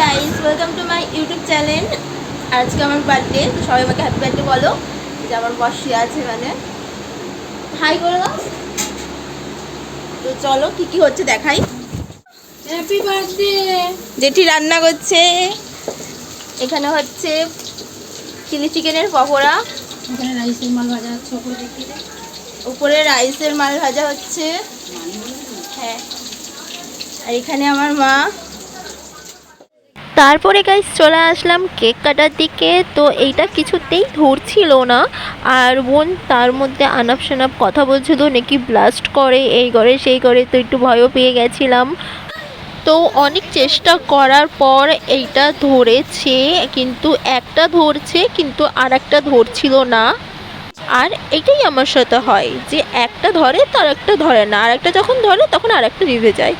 Guys, welcome to my YouTube channel. আজকে আমার birthday, তো সবাই আমাকে হ্যাপি বার্থডে বলো। যে আমার বসে আছে, মানে হাই করে দাও। তো চলো কি কি হচ্ছে দেখাই। Happy birthday. জেঠি রান্না করছে। এখানে হচ্ছে চিলি চিকেনের পকোড়া, এখানে রাইসের মাল ভাজা হচ্ছে, ওপরে দেখি উপরে রাইসের মাল ভাজা হচ্ছে। হ্যাঁ, আর এখানে আমার মা। তারপরে গাইস চলে আসলাম কেক কাটার দিকে। তো এইটা কিছুতেই ধরছিল না, আর বোন তার মধ্যে আনাপ শনাপ কথা বলছিল নাকি ব্লাস্ট করে, এই করে সেই করে। তো একটু ভয়ও পেয়ে গেছিলাম। তো অনেক চেষ্টা করার পর এইটা ধরেছে, কিন্তু একটা ধরছে কিন্তু আর একটা ধরছিল না। আর এটাই আমার সাথে হয় যে একটা ধরে তো আর একটা ধরে না, আর একটা যখন ধরে তখন আর একটা নিভে যায়।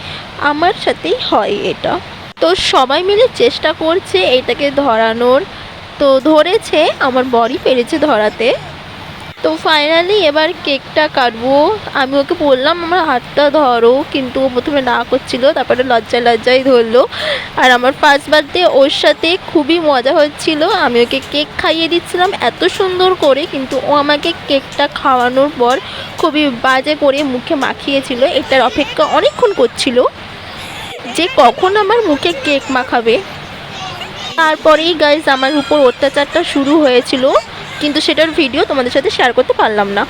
আমার সাথেই হয় এটা। তো সবাই মিলে চেষ্টা করছে এটাকে ধরানোর। তো ধরেছে, আমার বরই পেরেছে ধরাতে। তো ফাইনালি এবার কেকটা কাটবো। আমি ওকে বললাম আমার হাতটা ধরো, কিন্তু ও প্রথমে না করছিল, তারপরে লজ্জায় লজ্জায় ধরলো। আর আমার ফার্স্ট বার্থডে ওর সাথে খুবই মজা হচ্ছিল। আমি ওকে কেক খাইয়ে দিচ্ছিলাম এত সুন্দর করে, কিন্তু ও আমাকে কেকটা খাওয়ানোর পর খুবই বাজে করে মুখে মাখিয়েছিল। এটার অপেক্ষা অনেকক্ষণ করছিল যে কখন আমার মুখে কেক মাখাবে। তারপরেই গাইজ আমার উপর অত্যাচারটা শুরু হয়েছিল, কিন্তু সেটার ভিডিও তোমাদের সাথে শেয়ার করতে পারলাম না।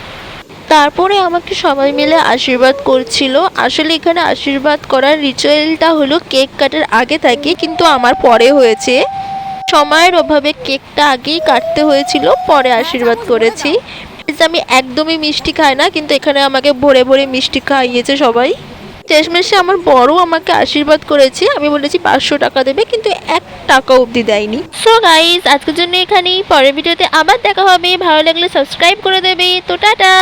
তারপরে আমাকে সবাই মিলে আশীর্বাদ করছিল। আসলে এখানে আশীর্বাদ করার রিচুয়ালটা হলো কেক কাটার আগে থাকে, কিন্তু আমার পরে হয়েছে। সময়ের অভাবে কেকটা আগেই কাটতে হয়েছিল, পরে আশীর্বাদ করেছি। আমি একদমই মিষ্টি খাই না, কিন্তু এখানে আমাকে ভরে ভরে মিষ্টি খাইয়েছে সবাই। শেষমেশে আমার বড় আমাকে আশীর্বাদ করেছে। আমি বলেছি 500 টাকা দেবে, কিন্তু 1 টাকা অবধি দেয়নি। সো গাইজ আজকের জন্য এখানেই, পরের ভিডিওতে আবার দেখা হবে। ভালো লাগলে সাবস্ক্রাইব করে দেবে। তো টাটা।